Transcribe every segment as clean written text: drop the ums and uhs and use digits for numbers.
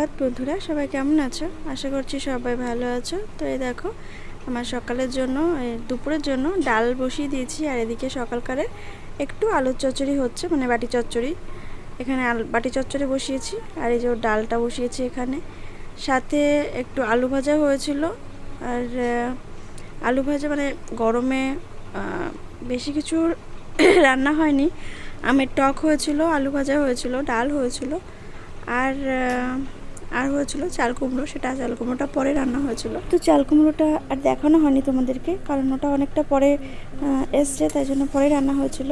সুপ্রভাত বন্ধুরা, সবাই কেমন আছো? আশা করছি সবাই ভালো আছো। তো এই দেখো, আমার সকালের জন্য দুপুরের জন্য ডাল বসিয়ে দিয়েছি, আর এদিকে সকালকারে একটু আলুর চচ্চড়ি হচ্ছে, মানে বাটি চচ্চড়ি। এখানে বাটি চচ্চড়ি বসিয়েছি, আর এই যে ডালটা বসিয়েছি এখানে। সাথে একটু আলু ভাজা হয়েছিল, আর আলু ভাজা মানে গরমে বেশি কিছু রান্না হয়নি। আমের টক হয়েছিল, আলু ভাজা হয়েছিল, ডাল হয়েছিল, আর হয়েছিল চাল কুমড়ো। সেটা চাল কুমড়োটা পরে রান্না হয়েছিল। তো চাল কুমড়োটা আর দেখানো হয়নি তোমাদেরকে, কারণ ওটা অনেকটা পরে এসছে, তাই জন্য পরে রান্না হয়েছিল।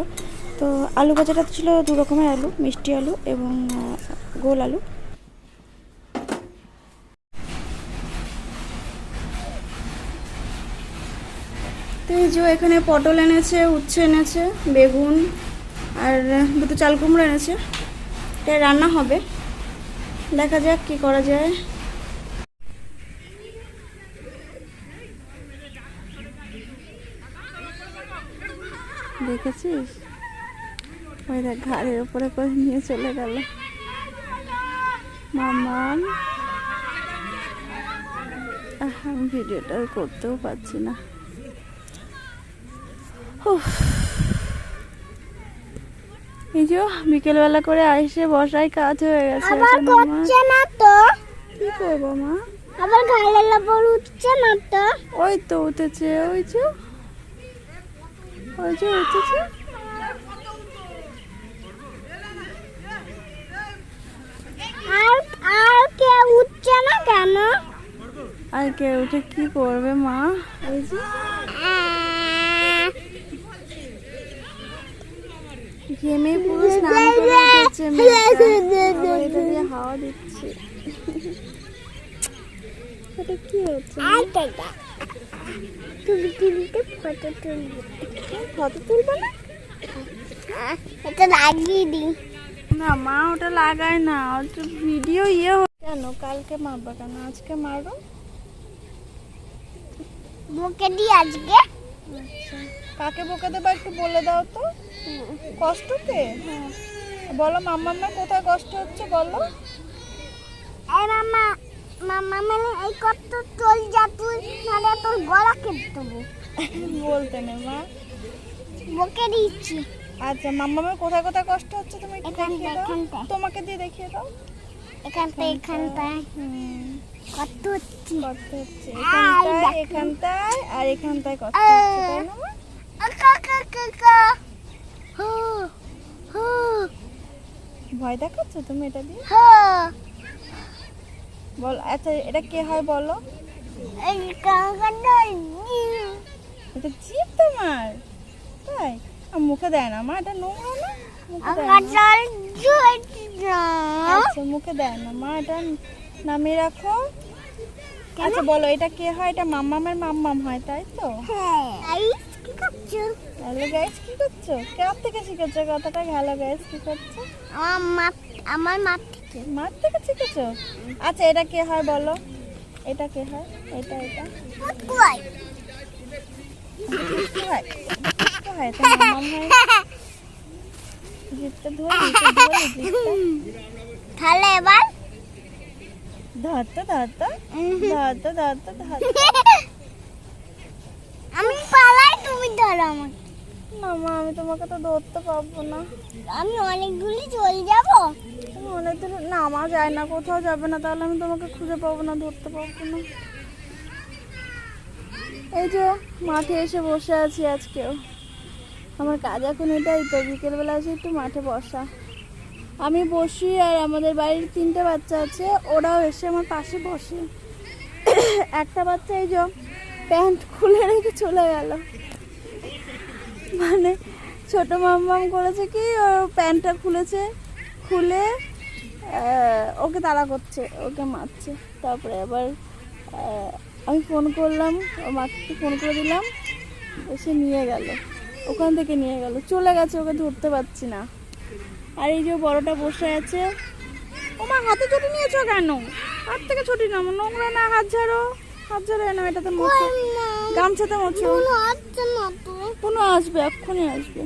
তো আলু ভাজাটা ছিল দু রকমের আলু, মিষ্টি আলু এবং গোল আলু। তো এই যে এখানে পটল এনেছে, উচ্ছে এনেছে, বেগুন আর দুটো চাল কুমড়ো এনেছে। এটা রান্না হবে, দেখা যাক কি করা যায়। দেখেছিস, ওই দেখ ঘাড়ের উপরে করে নিয়ে চলে গেল মাম্মাম। আমি ভিডিওটা করতেও পারছি না। এই যে বিকেলবেলা করে এসে বসাই কাজ হয়ে গেছে। আবার করছে না তো, কি করবো মা? আবার ঘাড়ের উপর উঠছে না তো। ওই তো উঠেছে, ওই যে উঠেছে। আর কে উঠছে না কেন? আর কে উঠে কি করবে মা? এই যে ঘেমে পুরো স্নান করে উঠেছে মেয়েটা, আবার এটা দিয়ে হাওয়া দিচ্ছে। এটা কি হচ্ছে? ফটো তুলবে না? এটা লাগিয়ে দি না মা, ওটা লাগায় না, ওটা ভিডিও কেন? কালকে মারবা কেন, আজকে মারো। বকে দি আজকে। আচ্ছা, কাকে বকে দেবা একটু বলে দাও তো। কষ্ট কে? হ্যাঁ বলো, মাম্মা কোথায় কষ্ট হচ্ছে বলো। এই মামা, মামা মানে এই কত চল যা তুই, নালে তোর গলা কেটে দেবো। বলতে নেই মা, বকে দিচ্ছি। আচ্ছা মাম্মামের কোথায় কোথায় কষ্ট হচ্ছে তুমি একটু দেখিয়ে দাও, এখানটায়। তোমাকে দিয়ে দেখিয়ে দাও। এখানটায় কত হচ্ছে, কষ্ট হচ্ছে এখানটায়, এখানটায় আর এখানটায় কষ্ট হচ্ছে, তাই না মা? ভয় দেখাচ্ছ তুমি এটা দিয়ে? বল, আচ্ছা এটা কে হয় বলো। এটা জিভ তোমার, তাই? মুখে দেয় না মা, এটা নোংরা না, মুখে দেয় না। আচ্ছা মুখে দেয় না মা, এটা নামিয়ে রাখো। আচ্ছা বলো, এটা কে হয়? এটা মাম্মামের মাম্মাম হয়, তাই তো? হ্যালো গাইস, কি করছো? কার থেকে শিখেছো কথাটা? হ্যালো গাইস কি করছো? আমার মার থেকে শিখেছো? আচ্ছা এটা কে হয় বলো, এটা কে হয়? এটা এটা কি হয়? কি হয়? এটা মাম্মাম হয়। জিভটা ধরে জিভটা। তাহলে এবার ধরতো আমি পালাই, তুমি ধরো আমাকে। না মা, আমি তোমাকে তো ধরতে পারবো না। আমি অনেক দূরে চলে যাব। তুমি অনেক দূরে নামা যায় না, কোথাও যাবে না, তাহলে আমি তোমাকে খুঁজে পাবো না, ধরতে পারবো না। এই যে মাঠে এসে বসে আছি আজকেও। আমার কাজ এখন এটাই তো, বিকেলবেলা এসে একটু মাঠে বসা। আমি বসি, আর আমাদের বাড়ির 3টে বাচ্চা আছে, ওরাও এসে আমার পাশে বসে। একটা বাচ্চা এই যে প্যান্ট খুলে রেখে চলে গেল, মানে ছোট মাম্মাম করেছে কি, ওর প্যান্টটা খুলে ওকে তাড়া করছে, ওকে মারছে। তারপরে আবার আমি ফোন করলাম, ওর মাকে ফোন করে দিলাম, এসে নিয়ে গেল, ওখান থেকে নিয়ে গেল, চলে গেছে, ওকে ধরতে পারছি না। আর এই যে বড়টা বসে আছে। ও মা, হাতে ছুটি নিয়েছো কেন? হাত থেকে ছুটি নাও, নোংরা না, হাত ঝাড়ো এনো, এটাতে মোছো, গামছাতে মোছো। কোনো আসবে, এক্ষুনি আসবে।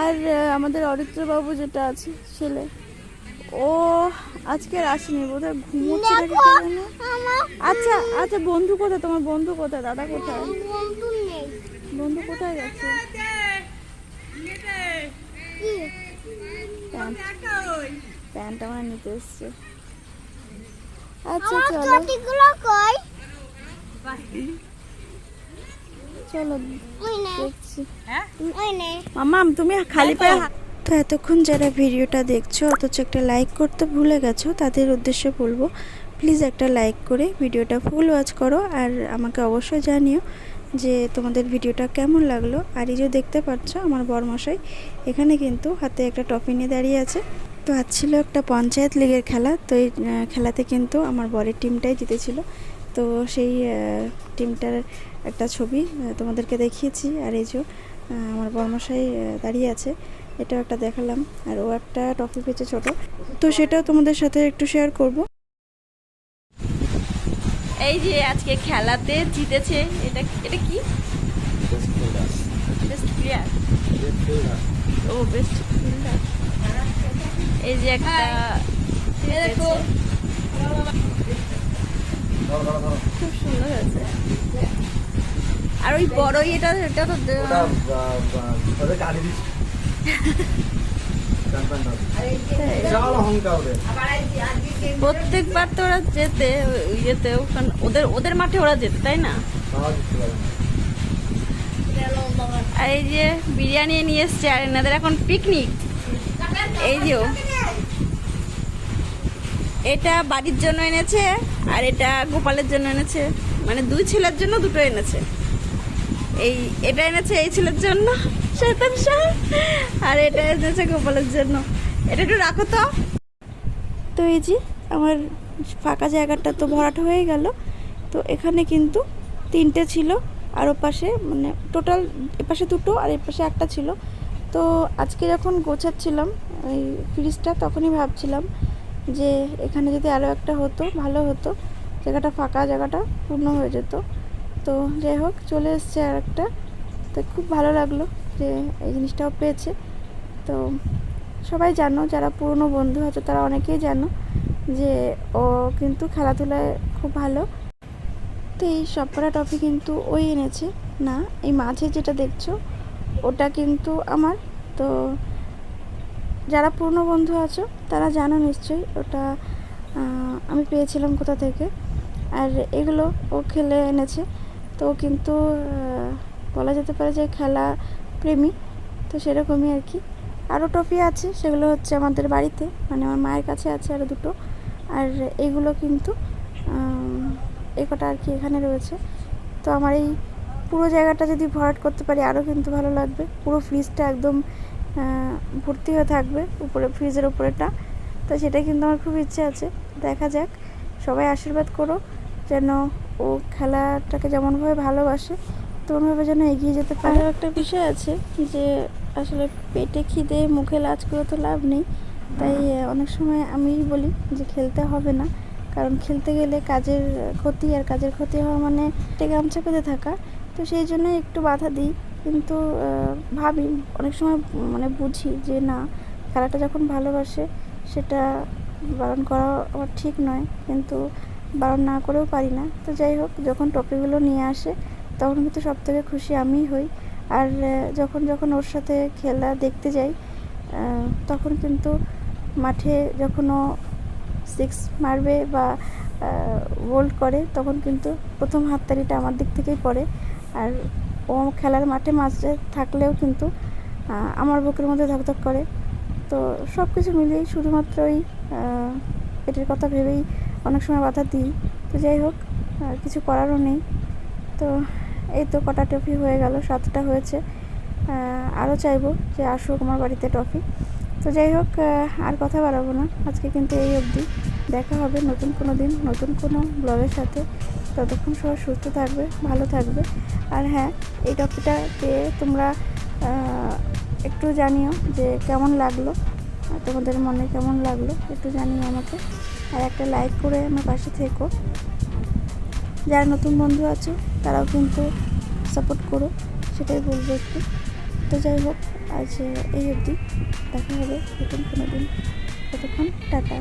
আর আমাদের অরিত্র বাবু যেটা আছে ছেলে, ও আজকে আর আসেনি, বোধহয় ঘুমোচ্ছে নাকি দেখো কে জানে। আমার আচ্ছা আচ্ছা, বন্ধু কোথায়? তোমার বন্ধু কোথায়? দাদা কোথায়? বন্ধু নেই। বন্ধু কোথায় গেছে? কি প্যান্ট প্যান্ট আমার নিতে এসছে। আচ্ছা আমার চলো চটিগুলো কই? চলো ওই নে, দেখছি। ওই নে। মাম্মাম তুমি খালি পায়ে তো এতক্ষণ যারা ভিডিওটা দেখছো অথচ একটা লাইক করতে ভুলে গেছো, তাদের উদ্দেশ্যে বলবো প্লিজ একটা লাইক করে ভিডিওটা ফুল ওয়াচ করো, আর আমাকে অবশ্যই জানিও যে তোমাদের ভিডিওটা কেমন লাগলো। আর এই যে দেখতে পাচ্ছ আমার বরমশাই এখানে কিন্তু হাতে একটা ট্রফি নিয়ে দাঁড়িয়ে আছে। তো আজ ছিল একটা পঞ্চায়েত লিগের খেলা, তো এই খেলাতে কিন্তু আমার বরের টিমটাই জিতেছিল। তো সেই টিমটার একটা ছবি তোমাদেরকে দেখিয়েছি। আর এই যে আমার বরমশাই দাঁড়িয়ে আছে, এটাও একটা দেখালাম। আর ও একটা ট্রফি পেয়েছে ছোট, তো সেটাও তোমাদের সাথে একটু শেয়ার করব। এই যে আজকে খেলাতে জিতেছে, এটা এটা কি? Best player. ও বেস্ট ফিল্ডার। এই যে একটা দেখো, খুব সুন্দর হয়েছে। আর ওই বড় এটা এটা তো প্রত্যেকবার তো ওরা যেতে ইয়েতে, ওদের ওদের মাঠে ওরা যেতে, তাই না? আর এই যে বিরিয়ানি নিয়ে এসছে, আর এনাদের এখন পিকনিক। এই যে এটা বাড়ির জন্য এনেছে, আর এটা গোপালের জন্য এনেছে, মানে দুই ছেলের জন্য দুটো এনেছে। এটা এনেছে এই ছেলের জন্য শয়তান শাহ, আর এটা এনেছে গোপালের জন্য। এটা একটু রাখো তো। তো এই যে আমার ফাঁকা জায়গাটা তো ভরাট হয়ে গেল। তো এখানে কিন্তু তিনটে ছিল, আর ওপাশে মানে টোটাল এপাশে দুটো আর এপাশে একটা ছিল। তো আজকে যখন গোছাচ্ছিলাম এই ফ্রিজটা, তখনই ভাবছিলাম যে এখানে যদি আরও একটা হতো ভালো হতো, জায়গাটা ফাঁকা, জায়গাটা পূর্ণ হয়ে যেত। তো যাই হোক চলে এসছে আর একটা। তো খুব ভালো লাগলো যে এই জিনিসটাও পেয়েছে। তো সবাই জানো, যারা পুরনো বন্ধু আছে তারা অনেকেই জানো যে ও কিন্তু খেলাধুলায় খুব ভালো। তো এই সবকটা ট্রফি কিন্তু ওই এনেছে না, এই মাঝে যেটা দেখছো ওটা কিন্তু আমার। তো যারা পুরনো বন্ধু আছো তারা জানো নিশ্চয়ই ওটা আমি পেয়েছিলাম কোথা থেকে। আর এগুলো ও খেলে এনেছে, তো ও কিন্তু বলা যেতে পারে যে খেলা প্রেমী, তো সেরকমই আর কি। আরও ট্রফি আছে, সেগুলো হচ্ছে আমাদের বাড়িতে, মানে আমার মায়ের কাছে আছে আরও দুটো। আর এগুলো কিন্তু এই কটা আর কি এখানে রয়েছে। তো আমার এই পুরো জায়গাটা যদি ভরাট করতে পারি আরও কিন্তু ভালো লাগবে। পুরো ফ্রিজটা একদম ভর্তি হয়ে থাকবে, উপরে ফ্রিজের উপরেটা। তো সেটা কিন্তু আমার খুব ইচ্ছে আছে, দেখা যাক। সবাই আশীর্বাদ করো যেন ও খেলাটাকে যেমনভাবে ভালোবাসে তেমনভাবে যেন এগিয়ে যেতে পারে। আরও একটা বিষয় আছে যে আসলে পেটে খিদে মুখে লাজ করে তো লাভ নেই, তাই অনেক সময় আমি বলি যে খেলতে হবে না, কারণ খেলতে গেলে কাজের ক্ষতি, আর কাজের ক্ষতি হওয়া মানে গামছা পেতে থাকা। তো সেই জন্য একটু বাধা দিই, কিন্তু ভাবি অনেক সময় মানে বুঝি যে না, খেলাটা যখন ভালোবাসে সেটা বারণ করা আমার ঠিক নয়, কিন্তু বারণ না করেও পারি না। তো যাই হোক, যখন টপিকগুলো নিয়ে আসে তখন কিন্তু সব থেকে খুশি আমিই হই। আর যখন যখন ওর সাথে খেলা দেখতে যাই তখন কিন্তু মাঠে যখন ও সিক্স মারবে বা গোল করে, তখন কিন্তু প্রথম হাততালিটা আমার দিক থেকেই পড়ে। আর ও খেলার মাঠে মাঝে থাকলেও কিন্তু আমার বুকের মধ্যে ধকধক করে। তো সব কিছু মিলিয়েই শুধুমাত্র ওই পেটের কথা ভেবেই অনেক সময় বাধা দিই। তো যাই হোক, আর কিছু করারও নেই। তো এই তো কটা ট্রফি হয়ে গেল, 7টা হয়েছে। আরও চাইবো যে আসুক আমার বাড়িতে ট্রফি। তো যাই হোক, আর কথা বাড়াবো না, আজকে কিন্তু এই অবধি। দেখা হবে নতুন কোনো দিন নতুন কোনো ব্লগের সাথে। ততক্ষণ সবাই সুস্থ থাকবে, ভালো থাকবে। আর হ্যাঁ, এই টপিকটা পেয়ে তোমরা একটু জানিও যে কেমন লাগলো, তোমাদের মনে কেমন লাগলো একটু জানিও আমাকে। আর একটা লাইক করে আমার পাশে থেকো। যারা নতুন বন্ধু আছো তারাও কিন্তু সাপোর্ট করো, সেটাই বলবো একটু। তো যাই হোক, আজ এই অবধি, দেখা হবে নতুন কোনো দিন। ততক্ষণ টাটা।